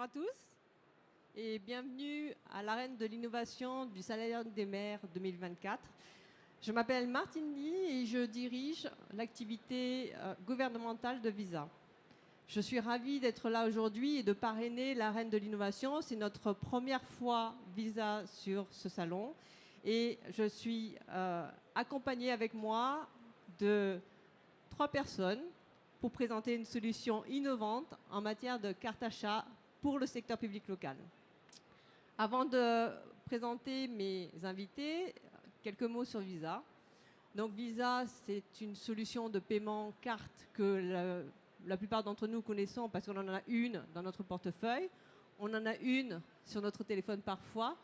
à tous et bienvenue à l'Arène de l'innovation du Salariat des maires 2024. Je m'appelle Martine Lee et je dirige l'activité gouvernementale de Visa. Je suis ravie d'être là aujourd'hui et de parrainer l'Arène de l'innovation. C'est notre première fois Visa sur ce salon et je suis accompagnée avec moi de 3 personnes pour présenter une solution innovante en matière de carte achat pour le secteur public local. Avant de présenter mes invités, quelques mots sur Visa. Donc Visa, c'est une solution de paiement carte que la plupart d'entre nous connaissons parce qu'on en a une dans notre portefeuille. On en a une sur notre téléphone parfois.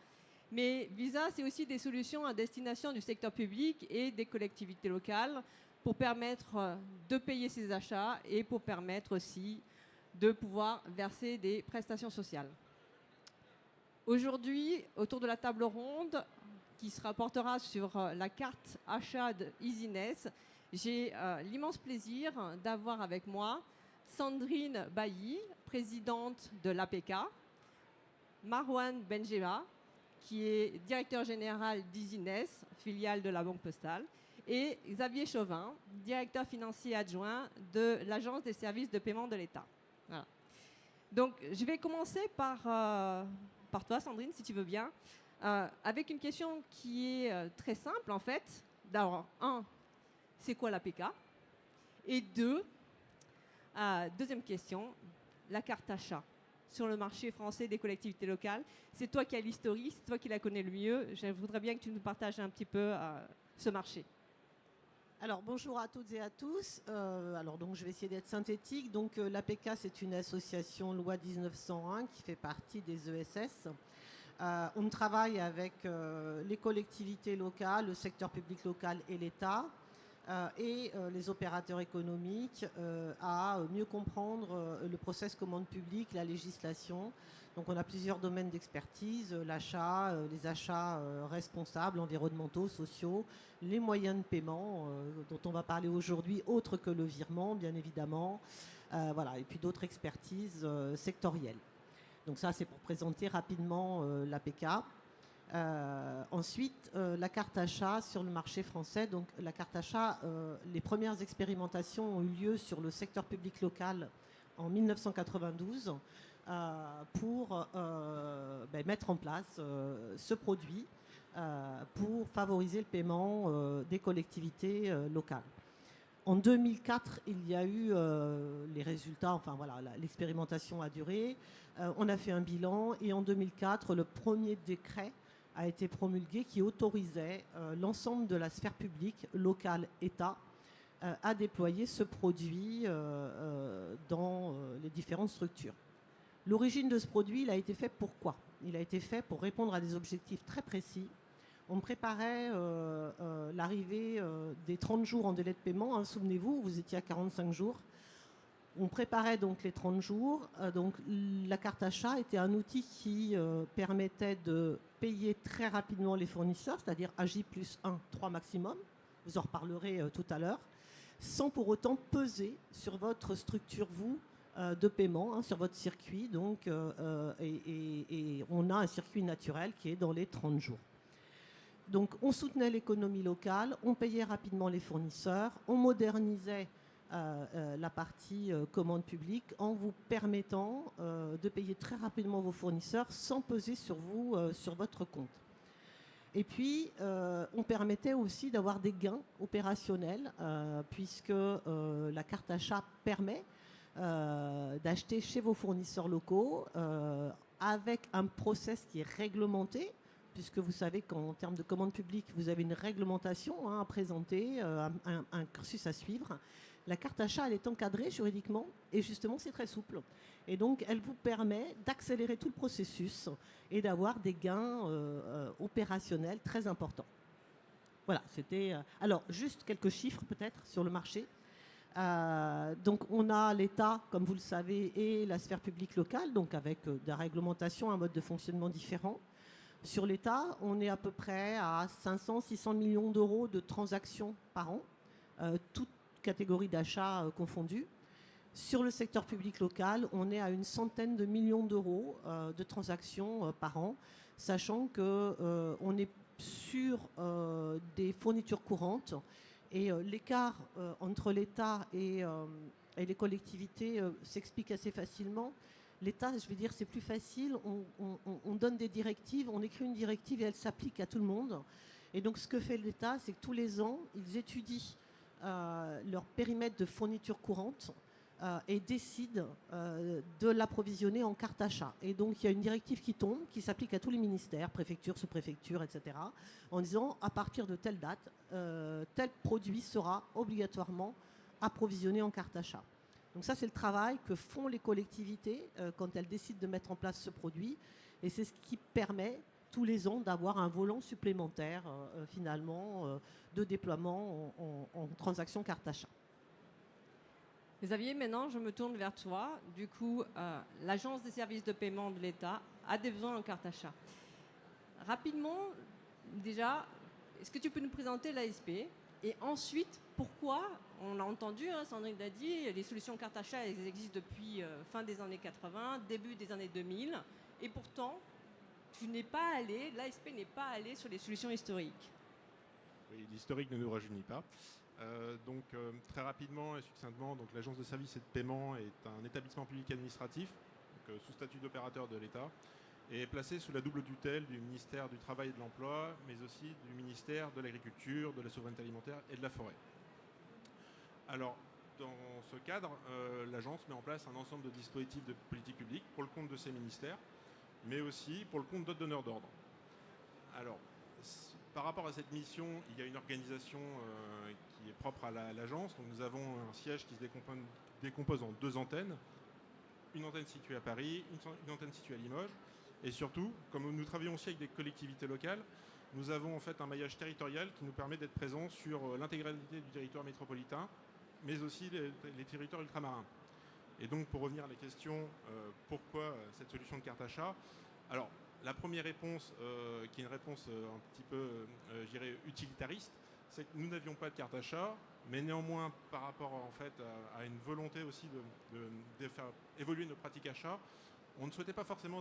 Mais Visa, c'est aussi des solutions à destination du secteur public et des collectivités locales pour permettre de payer ses achats et pour permettre aussi de pouvoir verser des prestations sociales. Aujourd'hui, autour de la table ronde qui se rapportera sur la carte achat de Easiness, j'ai l'immense plaisir d'avoir avec moi Sandrine Bailly, présidente de l'APK, Marwan Benjema, qui est directeur général d'Easiness, filiale de la Banque Postale, et Xavier Chauvin, directeur financier adjoint de l'Agence des services de paiement de l'État. Voilà. Donc, je vais commencer par toi, Sandrine, si tu veux bien, avec une question qui est très simple, en fait. D'abord, 1, c'est quoi l'APK? Et 2, deuxième question, la carte achat sur le marché français des collectivités locales. C'est toi qui as l'historique, c'est toi qui la connais le mieux. Je voudrais bien que tu nous partages un petit peu ce marché. Alors bonjour à toutes et à tous. Donc je vais essayer d'être synthétique. Donc l'APK, c'est une association loi 1901 qui fait partie des ESS. On travaille avec les collectivités locales, le secteur public local et l'État et les opérateurs économiques à mieux comprendre le process commande publique, la législation. Donc on a plusieurs domaines d'expertise, l'achat, les achats responsables, environnementaux, sociaux, les moyens de paiement dont on va parler aujourd'hui, autres que le virement bien évidemment, voilà, et puis d'autres expertises sectorielles. Donc ça c'est pour présenter rapidement l'APK. Ensuite, la carte achat sur le marché français. Donc la carte achat, les premières expérimentations ont eu lieu sur le secteur public local en 1992 pour mettre en place ce produit pour favoriser le paiement des collectivités locales. En 2004, il y a eu les résultats, enfin voilà, l'expérimentation a duré, on a fait un bilan et en 2004, le premier décret a été promulgué qui autorisait l'ensemble de la sphère publique, locale, État, à déployer ce produit dans les différentes structures. L'origine de ce produit, il a été fait pour quoi? Il a été fait pour répondre à des objectifs très précis. On préparait l'arrivée des 30 jours en délai de paiement. Hein, souvenez-vous, vous étiez à 45 jours. On préparait donc les 30 jours. Donc la carte achat était un outil qui permettait de payer très rapidement les fournisseurs, c'est-à-dire à J+1, 3 maximum. Vous en reparlerez tout à l'heure, sans pour autant peser sur votre structure, vous, de paiement, hein, sur votre circuit. Donc, et on a un circuit naturel qui est dans les 30 jours. Donc on soutenait l'économie locale, on payait rapidement les fournisseurs, on modernisait la partie commande publique en vous permettant de payer très rapidement vos fournisseurs sans peser sur vous, sur votre compte. Et puis, on permettait aussi d'avoir des gains opérationnels puisque la carte achat permet d'acheter chez vos fournisseurs locaux avec un process qui est réglementé, puisque vous savez qu'en termes de commande publique, vous avez une réglementation à présenter, un cursus à suivre. La carte achat, elle est encadrée juridiquement et justement, c'est très souple. Et donc, elle vous permet d'accélérer tout le processus et d'avoir des gains opérationnels très importants. Voilà, c'était... alors, juste quelques chiffres peut-être sur le marché. Donc, on a l'État, comme vous le savez, et la sphère publique locale, donc avec des réglementations, un mode de fonctionnement différent. Sur l'État, on est à peu près à 500-600 millions d'euros de transactions par an, toutes catégories d'achat confondues. Sur le secteur public local, on est à une centaine de millions d'euros de transactions par an, sachant qu'on est sur des fournitures courantes et l'écart entre l'État et les collectivités s'explique assez facilement. L'État, je vais dire, c'est plus facile, on donne des directives, on écrit une directive et elle s'applique à tout le monde. Et donc ce que fait l'État, c'est que tous les ans, ils étudient leur périmètre de fourniture courante et décide de l'approvisionner en carte achat. Et donc il y a une directive qui tombe, qui s'applique à tous les ministères, préfectures, sous-préfectures, etc., en disant à partir de telle date, tel produit sera obligatoirement approvisionné en carte achat. Donc ça, c'est le travail que font les collectivités quand elles décident de mettre en place ce produit. Et c'est ce qui permet tous les ans d'avoir un volant supplémentaire finalement de déploiement en transaction carte achat. Xavier, maintenant, je me tourne vers toi. Du coup, l'Agence des services de paiement de l'État a des besoins en carte achat. Rapidement, déjà, est-ce que tu peux nous présenter l'ASP? Et ensuite, pourquoi, on l'a entendu, Sandrine l'a dit, les solutions carte achat, elles existent depuis fin des années 80, début des années 2000. Et pourtant, l'ASP n'est pas allé sur les solutions historiques. Oui, l'historique ne nous rajeunit pas. Très rapidement et succinctement, l'Agence de services et de paiement est un établissement public administratif sous statut d'opérateur de l'État et est placé sous la double tutelle du ministère du Travail et de l'Emploi, mais aussi du ministère de l'Agriculture, de la Souveraineté alimentaire et de la Forêt. Alors, dans ce cadre, l'agence met en place un ensemble de dispositifs de politique publique pour le compte de ces ministères, mais aussi pour le compte d'autres donneurs d'ordre. Alors, par rapport à cette mission, il y a une organisation qui est propre à l'agence. Donc nous avons un siège qui se décompose en 2 antennes. Une antenne située à Paris, une antenne située à Limoges. Et surtout, comme nous travaillons aussi avec des collectivités locales, nous avons en fait un maillage territorial qui nous permet d'être présents sur l'intégralité du territoire métropolitain, mais aussi les territoires ultramarins. Et donc pour revenir à la question, pourquoi cette solution de carte achat? Alors, la première réponse, qui est une réponse un petit peu, je dirais, utilitariste, c'est que nous n'avions pas de carte achat, mais néanmoins, par rapport en fait à une volonté aussi de faire évoluer nos pratiques achats, on ne souhaitait pas forcément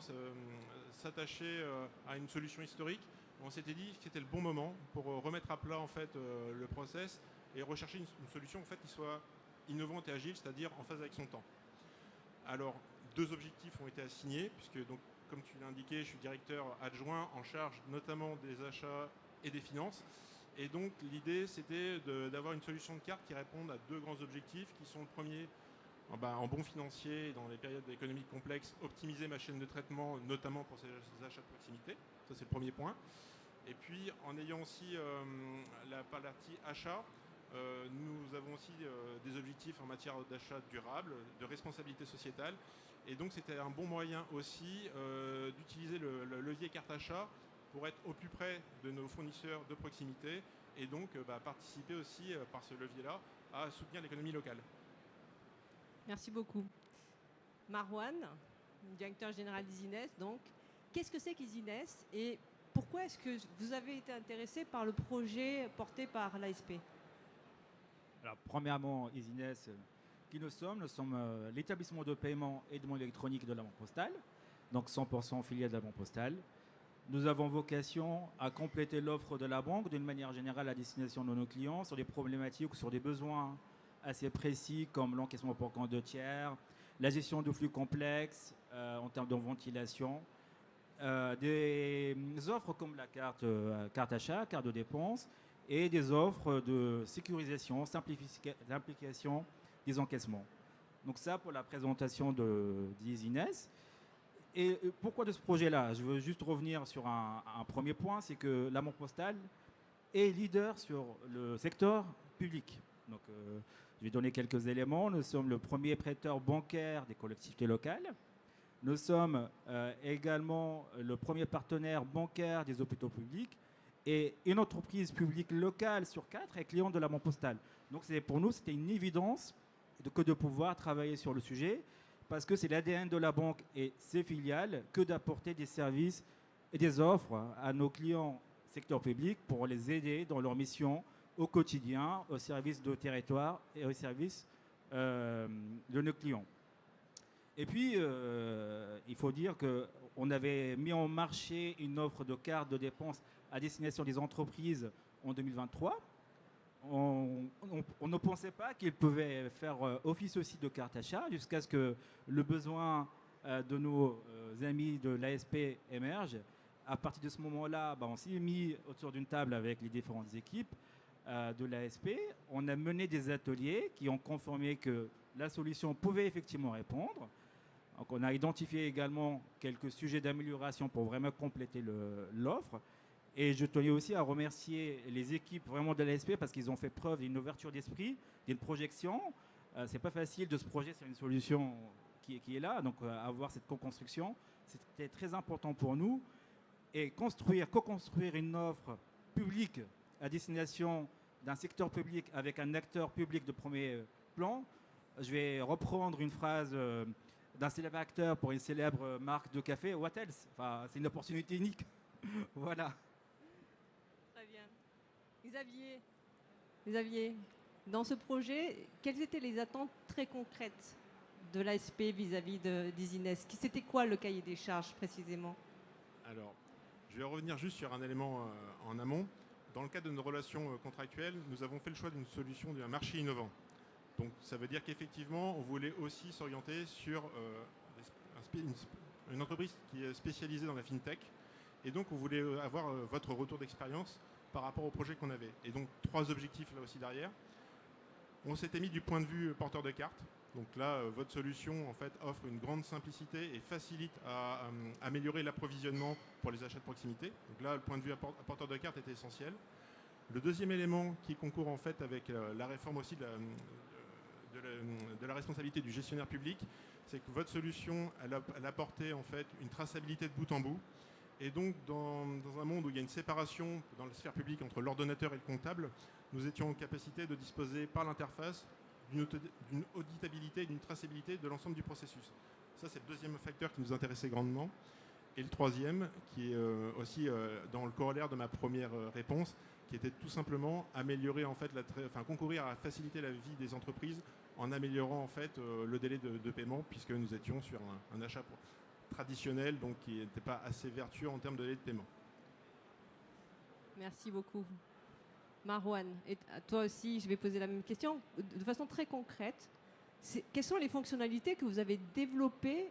s'attacher à une solution historique. On s'était dit que c'était le bon moment pour remettre à plat en fait le process et rechercher une solution en fait qui soit innovante et agile, c'est-à-dire en phase avec son temps. Alors, 2 objectifs ont été assignés, puisque donc, comme tu l'as indiqué, je suis directeur adjoint en charge notamment des achats et des finances. Et donc l'idée, c'était d'avoir une solution de carte qui réponde à 2 grands objectifs, qui sont le premier, en bon financier et dans les périodes économiques complexes, optimiser ma chaîne de traitement, notamment pour ces achats de proximité. Ça, c'est le premier point. Et puis, en ayant aussi la partie achat, nous avons aussi des objectifs en matière d'achat durable, de responsabilité sociétale. Et donc c'était un bon moyen aussi d'utiliser le levier carte achat pour être au plus près de nos fournisseurs de proximité et donc participer aussi par ce levier-là à soutenir l'économie locale. Merci beaucoup. Marouane, directeur général d'Isines, donc, qu'est-ce que c'est qu'Isines et pourquoi est-ce que vous avez été intéressé par le projet porté par l'ASP? Alors, premièrement, Isines, qui nous sommes l'établissement de paiement et de monnaie électronique de la Banque Postale, donc 100% filiale de la Banque Postale. Nous avons vocation à compléter l'offre de la banque d'une manière générale à destination de nos clients sur des problématiques ou sur des besoins assez précis comme l'encaissement pour compte de tiers, la gestion de flux complexes en termes de ventilation, des offres comme la carte achat, carte de dépenses, et des offres de sécurisation, simplification des encaissements. Donc ça pour la présentation d'Isines. Et pourquoi de ce projet-là? Je veux juste revenir sur un premier point, c'est que la Banque Postale est leader sur le secteur public. Donc je vais donner quelques éléments. Nous sommes le premier prêteur bancaire des collectivités locales. Nous sommes également le premier partenaire bancaire des hôpitaux publics. Et une entreprise publique locale sur 4 est cliente de la Banque Postale. Donc pour nous, c'était une évidence que de pouvoir travailler sur le sujet, parce que c'est l'ADN de la banque et ses filiales que d'apporter des services et des offres à nos clients secteur public pour les aider dans leur mission au quotidien, au service de territoire et au service de nos clients. Et puis, il faut dire qu'on avait mis en marché une offre de carte de dépenses à destination des entreprises en 2023. On ne pensait pas qu'ils pouvaient faire office aussi de carte achat jusqu'à ce que le besoin de nos amis de l'ASP émerge. À partir de ce moment-là, on s'est mis autour d'une table avec les différentes équipes de l'ASP. On a mené des ateliers qui ont confirmé que la solution pouvait effectivement répondre. Donc, on a identifié également quelques sujets d'amélioration pour vraiment compléter l'offre. Et je tenais aussi à remercier les équipes vraiment de l'ASP parce qu'ils ont fait preuve d'une ouverture d'esprit, d'une projection. C'est pas facile de se projeter sur une solution qui est là. Donc, avoir cette co-construction, c'était très important pour nous. Et co-construire une offre publique à destination d'un secteur public avec un acteur public de premier plan. Je vais reprendre une phrase d'un célèbre acteur pour une célèbre marque de café, What else? Enfin, c'est une opportunité unique. Voilà. Très bien. Xavier, dans ce projet, quelles étaient les attentes très concrètes de l'ASP vis-à-vis d'Isines? C'était quoi le cahier des charges précisément? Alors, je vais revenir juste sur un élément en amont. Dans le cadre de nos relations contractuelles, nous avons fait le choix d'une solution d'un marché innovant. Donc ça veut dire qu'effectivement, on voulait aussi s'orienter sur une entreprise qui est spécialisée dans la fintech. Et donc on voulait avoir votre retour d'expérience par rapport au projet qu'on avait. Et donc 3 objectifs là aussi derrière. On s'était mis du point de vue porteur de carte. Donc là, votre solution en fait offre une grande simplicité et facilite à améliorer l'approvisionnement pour les achats de proximité. Donc là, le point de vue porteur de carte était essentiel. Le deuxième élément qui concourt en fait avec la réforme aussi de la responsabilité du gestionnaire public, c'est que votre solution, elle apportait en fait une traçabilité de bout en bout. Et donc, dans un monde où il y a une séparation dans la sphère publique entre l'ordonnateur et le comptable, nous étions en capacité de disposer par l'interface d'une auditabilité et d'une traçabilité de l'ensemble du processus. Ça, c'est le deuxième facteur qui nous intéressait grandement. Et le troisième, qui est aussi dans le corollaire de ma première réponse, qui était tout simplement améliorer en fait, concourir à faciliter la vie des entreprises en améliorant en fait le délai de paiement, puisque nous étions sur un achat traditionnel, donc qui n'était pas assez vertueux en termes de délai de paiement. Merci beaucoup. Marouane, et à toi aussi, je vais poser la même question. De façon très concrète, quelles sont les fonctionnalités que vous avez développées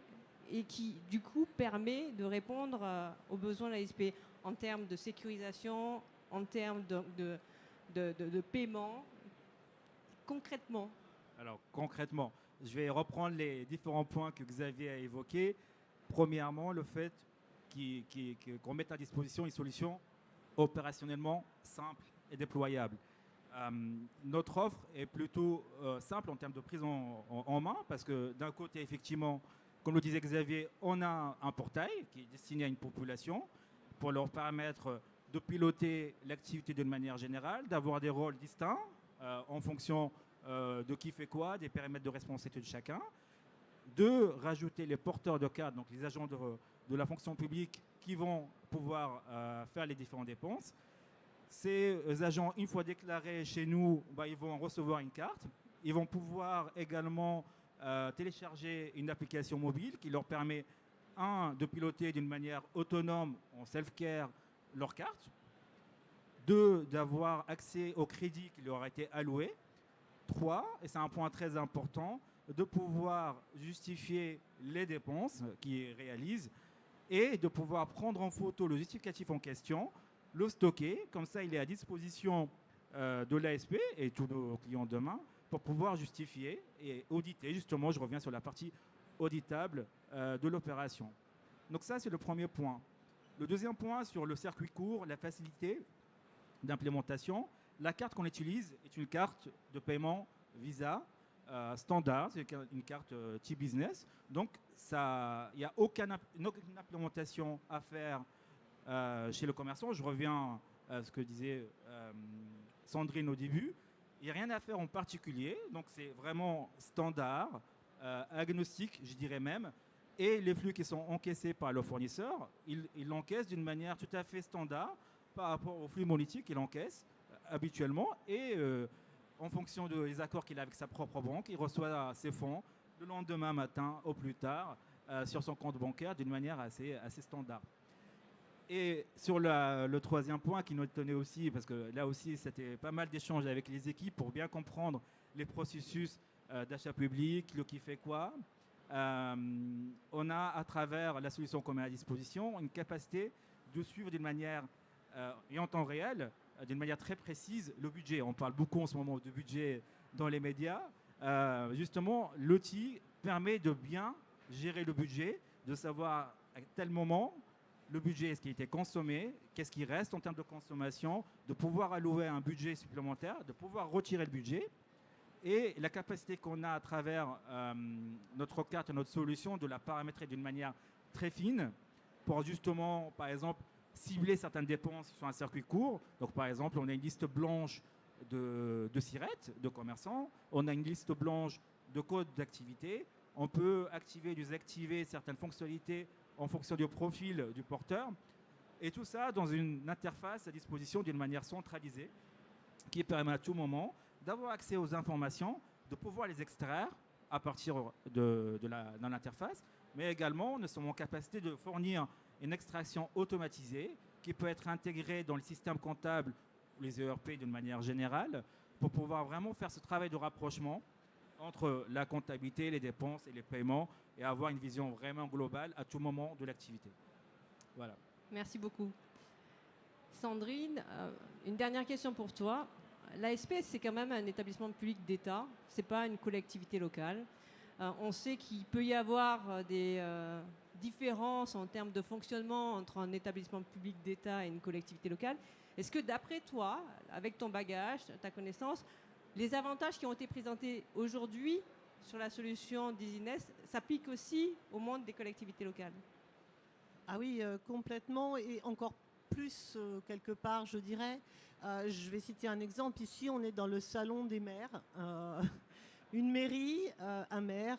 et qui, du coup, permet de répondre aux besoins de l'ASP en termes de sécurisation, en termes de paiement, concrètement? Alors, concrètement, je vais reprendre les différents points que Xavier a évoqués. Premièrement, le fait qu'on mette à disposition une solution opérationnellement simple et déployable. Notre offre est plutôt simple en termes de prise en main parce que d'un côté, effectivement, comme le disait Xavier, on a un portail qui est destiné à une population pour leur permettre de piloter l'activité d'une manière générale, d'avoir des rôles distincts en fonction de qui fait quoi, des périmètres de responsabilité de chacun, de rajouter les porteurs de carte, donc les agents de la fonction publique qui vont pouvoir faire les différentes dépenses. Ces agents, une fois déclarés chez nous, ils vont recevoir une carte. Ils vont pouvoir également télécharger une application mobile qui leur permet, de piloter d'une manière autonome, en self-care, leur carte. 2, d'avoir accès au crédit qui leur a été alloué. 3, et c'est un point très important, de pouvoir justifier les dépenses qu'ils réalisent et de pouvoir prendre en photo le justificatif en question, le stocker, comme ça il est à disposition de l'ASP et tous nos clients demain pour pouvoir justifier et auditer. Justement, je reviens sur la partie auditable de l'opération. Donc ça, c'est le premier point. Le deuxième point, sur le circuit court, la facilité d'implémentation. La carte qu'on utilise est une carte de paiement Visa standard, c'est une carte type business. Donc, il n'y a aucune implémentation à faire chez le commerçant. Je reviens à ce que disait Sandrine au début. Il n'y a rien à faire en particulier. Donc, c'est vraiment standard, agnostique, je dirais même. Et les flux qui sont encaissés par le fournisseur, ils l'encaissent d'une manière tout à fait standard par rapport aux flux monétiques qu'il encaisse habituellement. Et en fonction des accords qu'il a avec sa propre banque, il reçoit ses fonds le lendemain matin au plus tard sur son compte bancaire d'une manière assez standard. Et sur le troisième point qui nous tenait aussi, parce que là aussi c'était pas mal d'échanges avec les équipes pour bien comprendre les processus d'achat public, le qui fait quoi. On a à travers la solution qu'on met à disposition une capacité de suivre d'une manière et en temps réel, d'une manière très précise, le budget. On parle beaucoup en ce moment de budget dans les médias. Justement, l'outil permet de bien gérer le budget, de savoir à tel moment le budget, est-ce qui a été consommé, qu'est-ce qui reste en termes de consommation, de pouvoir allouer un budget supplémentaire, de pouvoir retirer le budget. Et la capacité qu'on a à travers notre carte, notre solution, de la paramétrer d'une manière très fine pour justement, par exemple, cibler certaines dépenses sur un circuit court. Donc, par exemple, on a une liste blanche de sirettes, de commerçants. On a une liste blanche de codes d'activité. On peut activer, désactiver certaines fonctionnalités en fonction du profil du porteur. Et tout ça dans une interface à disposition d'une manière centralisée qui permet à tout moment d'avoir accès aux informations, de pouvoir les extraire à partir de l'interface, mais également nous sommes en capacité de fournir une extraction automatisée qui peut être intégrée dans le système comptable ou les ERP d'une manière générale pour pouvoir vraiment faire ce travail de rapprochement entre la comptabilité, les dépenses et les paiements et avoir une vision vraiment globale à tout moment de l'activité. Voilà. Merci beaucoup. Sandrine, une dernière question pour toi. L'ASP, c'est quand même un établissement public d'État, ce n'est pas une collectivité locale. On sait qu'il peut y avoir des différences en termes de fonctionnement entre un établissement public d'État et une collectivité locale. Est-ce que d'après toi, avec ton bagage, ta connaissance, les avantages qui ont été présentés aujourd'hui sur la solution d'Easyness s'appliquent aussi au monde des collectivités locales? Ah oui, complètement, et encore plus quelque part, je dirais. Je vais citer un exemple. Ici, on est dans le salon des maires. Une mairie, un maire,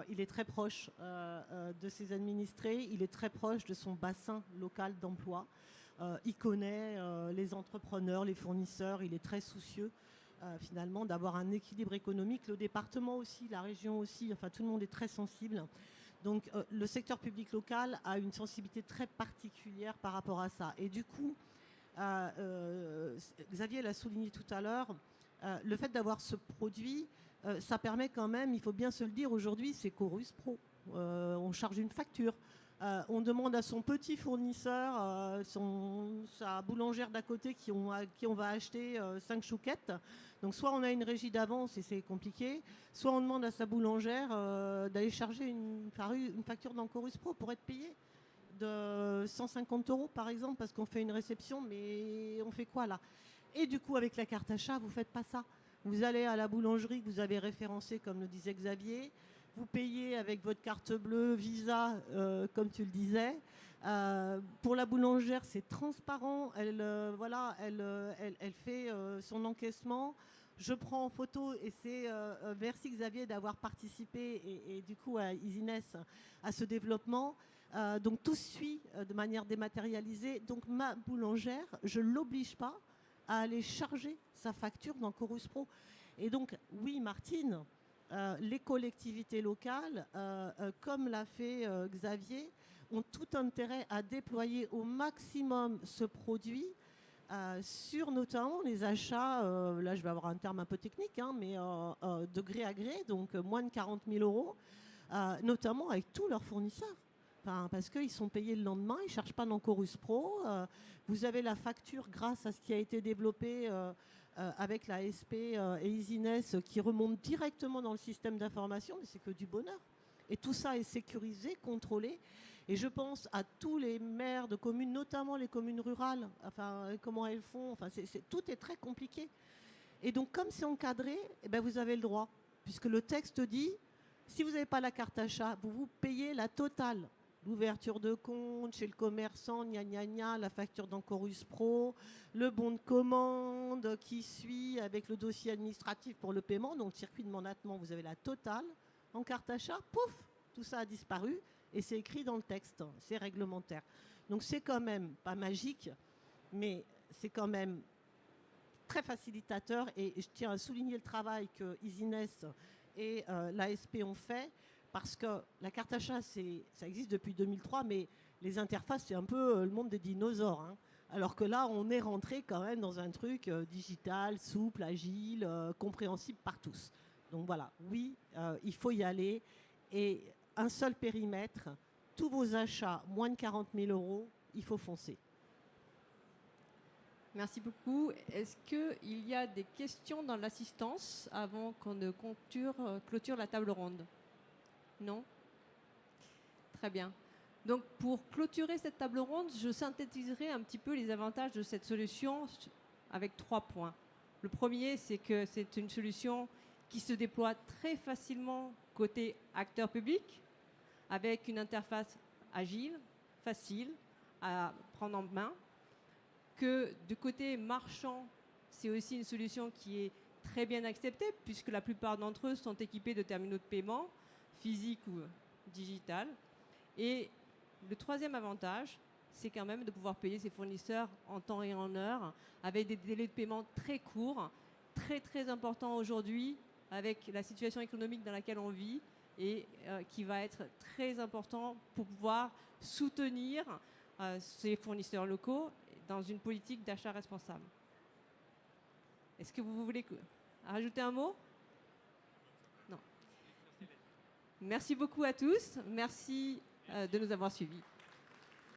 il est très proche de ses administrés, il est très proche de son bassin local d'emploi. Il connaît les entrepreneurs, les fournisseurs, il est très soucieux finalement d'avoir un équilibre économique. Le département aussi, la région aussi, enfin tout le monde est très sensible. Donc le secteur public local a une sensibilité très particulière par rapport à ça. Et du coup, Xavier l'a souligné tout à l'heure, le fait d'avoir ce produit, ça permet quand même, il faut bien se le dire, aujourd'hui c'est Chorus Pro. On charge une facture. On demande à son petit fournisseur, sa boulangère d'à côté qui on va acheter 5 chouquettes. Donc soit on a une régie d'avance et c'est compliqué, soit on demande à sa boulangère d'aller charger une facture dans Chorus Pro pour être payé de 150 € par exemple, parce qu'on fait une réception, mais on fait quoi là? Et du coup, avec la carte achat, vous ne faites pas ça. Vous allez à la boulangerie que vous avez référencée, comme le disait Xavier, vous payez avec votre carte bleue, Visa, comme tu le disais. Pour la boulangère, c'est transparent. Elle fait son encaissement. Je prends en photo et c'est merci Xavier d'avoir participé et du coup à Easyness à ce développement. Donc tout se suit de manière dématérialisée. Donc ma boulangère, je ne l'oblige pas à aller charger sa facture dans Chorus Pro. Et donc oui Martine, les collectivités locales, comme l'a fait Xavier, ont tout intérêt à déployer au maximum ce produit sur notamment les achats, là je vais avoir un terme un peu technique, hein, mais de gré à gré, donc moins de 40 000 €, notamment avec tous leurs fournisseurs. Enfin, parce qu'ils sont payés le lendemain, ils ne cherchent pas dans Chorus Pro. Vous avez la facture grâce à ce qui a été développé avec la SP et Easyness qui remonte directement dans le système d'information, mais c'est que du bonheur. Et tout ça est sécurisé, contrôlé. Et je pense à tous les maires de communes, notamment les communes rurales, enfin, comment elles font, enfin, tout est très compliqué. Et donc, comme c'est encadré, eh ben, vous avez le droit, puisque le texte dit, si vous n'avez pas la carte achat, vous payez la totale. L'ouverture de compte chez le commerçant, gna gna gna, la facture dans Chorus Pro, le bon de commande qui suit avec le dossier administratif pour le paiement, donc le circuit de mandatement, vous avez la totale. En carte achat, pouf, tout ça a disparu et c'est écrit dans le texte, c'est réglementaire. Donc c'est quand même pas magique, mais c'est quand même très facilitateur et je tiens à souligner le travail que Easiness et l'ASP ont fait parce que la carte achat, ça existe depuis 2003, mais les interfaces, c'est un peu le monde des dinosaures. Hein. Alors que là, on est rentré quand même dans un truc digital, souple, agile, compréhensible par tous. Donc voilà, oui, il faut y aller. Et un seul périmètre, tous vos achats, moins de 40 000 €, il faut foncer. Merci beaucoup. Est-ce qu'il y a des questions dans l'assistance avant qu'on ne clôture la table ronde? Non? Très bien. Donc pour clôturer cette table ronde, je synthétiserai un petit peu les avantages de cette solution avec 3 points. Le premier, c'est que c'est une solution qui se déploie très facilement côté acteur public, avec une interface agile, facile à prendre en main. Que du côté marchand, c'est aussi une solution qui est très bien acceptée, puisque la plupart d'entre eux sont équipés de terminaux de paiement, physiques ou digital. Et le troisième avantage, c'est quand même de pouvoir payer ses fournisseurs en temps et en heure, avec des délais de paiement très courts, très très importants aujourd'hui, avec la situation économique dans laquelle on vit, et qui va être très important pour pouvoir soutenir ces fournisseurs locaux dans une politique d'achat responsable. Est-ce que vous voulez rajouter un mot? Non. Merci beaucoup à tous. Merci de nous avoir suivis.